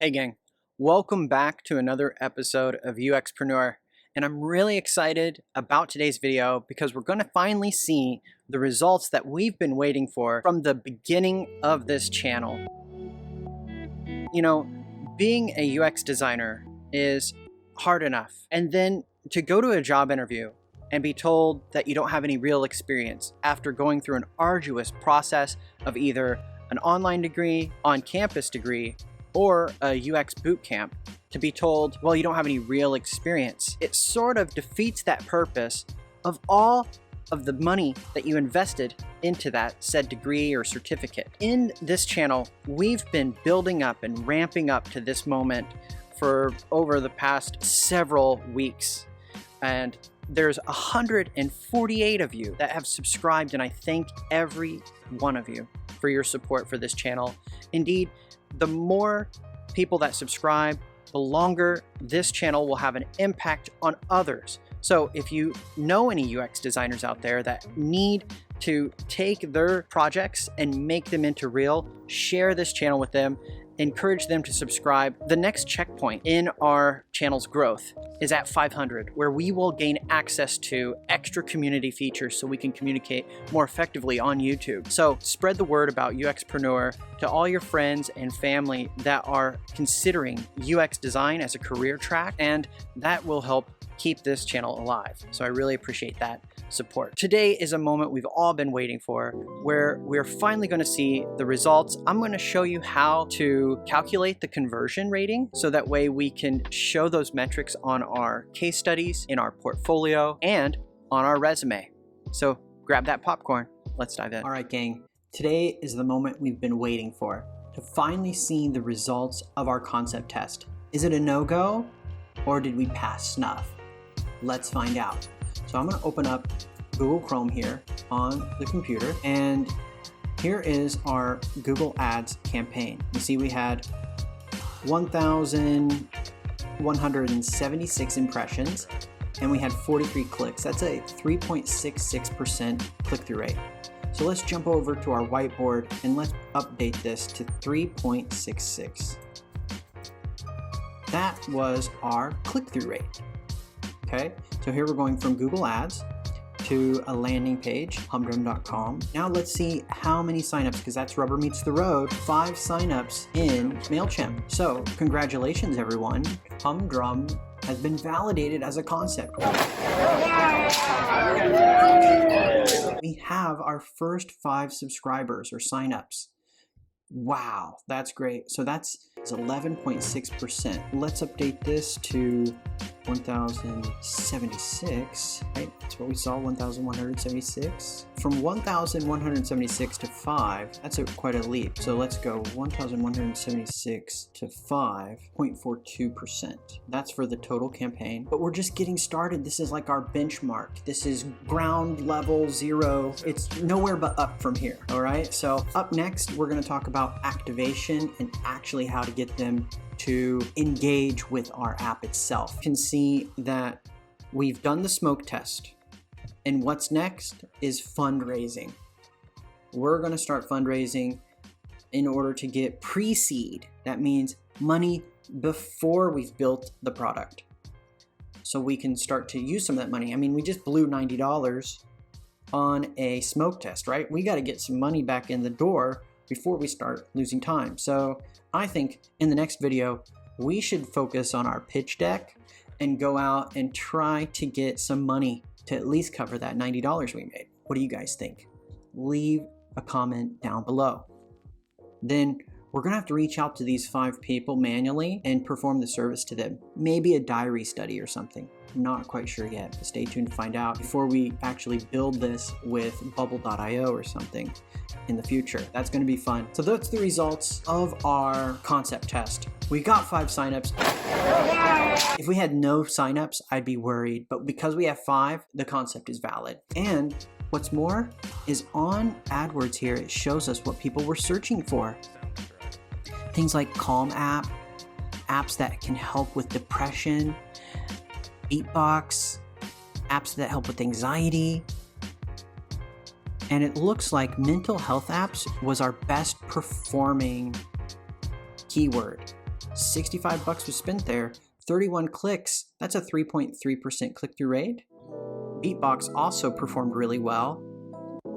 Hey gang, welcome back to another episode of UXpreneur, and I'm really excited about today's video because we're going to finally see the results that we've been waiting for from the beginning of this channel. You know, being a UX designer is hard enough, and then to go to a job interview and be told that you don't have any real experience after going through an arduous process of either an online degree, on-campus degree, or a UX bootcamp, to be told, well, you don't have any real experience. It sort of defeats that purpose of all of the money that you invested into that said degree or certificate. In this channel, we've been building up and ramping up to this moment for over the past several weeks. And there's 148 of you that have subscribed, and I thank every one of you for your support for this channel. Indeed, the more people that subscribe, the longer this channel will have an impact on others. So if you know any UX designers out there that need to take their projects and make them into real, share this channel with them, encourage them to subscribe. The next checkpoint in our channel's growth is at 500, where we will gain access to extra community features so we can communicate more effectively on YouTube. So spread the word about UXpreneur to all your friends and family that are considering UX design as a career track, and that will help keep this channel alive. So I really appreciate that support. Today is a moment we've all been waiting for, where we're finally going to see the results. I'm going to show you how to calculate the conversion rating so that way we can show those metrics on our case studies, in our portfolio, and on our resume. So grab that popcorn. Let's dive in. All right, gang. Today is the moment we've been waiting for, to finally see the results of our concept test. Is it a no-go, or did we pass snuff? Let's find out. So I'm going to open up Google Chrome here on the computer, and here is our Google Ads campaign. You see we had 1,176 impressions, and we had 43 clicks. That's a 3.66% click-through rate. So let's jump over to our whiteboard and let's update this to 3.66. That was our click-through rate. Okay, so here we're going from Google Ads to a landing page, HummDrum.com. Now let's see how many signups, because that's rubber meets the road. 5 signups in MailChimp. So congratulations, everyone. HummDrum has been validated as a concept. We have our first 5 subscribers or signups. Wow, that's great. So that's 11.6%. Let's update this to 1,076, right? That's what we saw, 1,176. From 1,176 to 5, that's quite a leap. So let's go 1,176 to 5.42%. That's for the total campaign. But we're just getting started. This is like our benchmark. This is ground level 0. It's nowhere but up from here, all right? So up next, we're gonna talk about activation and actually how to get them to engage with our app itself. You can see that we've done the smoke test, and what's next is fundraising. We're going to start fundraising in order to get pre-seed. That means money before we've built the product, so we can start to use some of that money. I mean, we just blew $90 on a smoke test, right? We got to get some money back in the door before we start losing time. So I think in the next video, we should focus on our pitch deck and go out and try to get some money to at least cover that $90 we made. What do you guys think? Leave a comment down below. Then we're gonna have to reach out to these 5 people manually and perform the service to them. Maybe a diary study or something. I'm not quite sure yet, but stay tuned to find out before we actually build this with bubble.io or something in the future. That's gonna be fun. So that's the results of our concept test. We got 5 signups. If we had no signups, I'd be worried, but because we have 5, the concept is valid. And what's more is on AdWords here, it shows us what people were searching for. Things like Calm app, apps that can help with depression, beatbox, apps that help with anxiety. And it looks like mental health apps was our best performing keyword. $65 was spent there, 31 clicks, that's a 3.3% click-through rate. Beatbox also performed really well,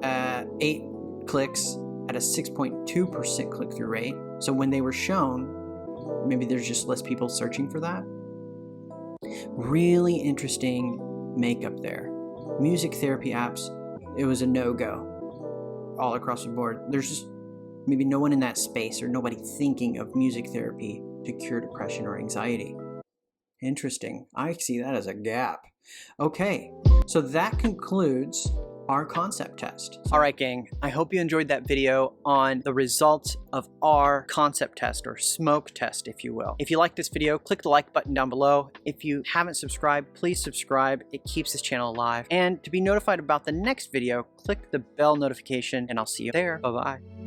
8 clicks at a 6.2% click-through rate. So when they were shown, maybe there's just less people searching for that. Really interesting makeup there. Music therapy apps, it was a no-go all across the board. There's just maybe no one in that space or nobody thinking of music therapy to cure depression or anxiety. Interesting. I see that as a gap. Okay, so that concludes our concept test. All right, gang, I hope you enjoyed that video on the results of our concept test, or smoke test, if you will. If you like this video, click the like button down below. If you haven't subscribed, please subscribe. It keeps this channel alive. And to be notified about the next video, click the bell notification, and I'll see you there. Bye-bye.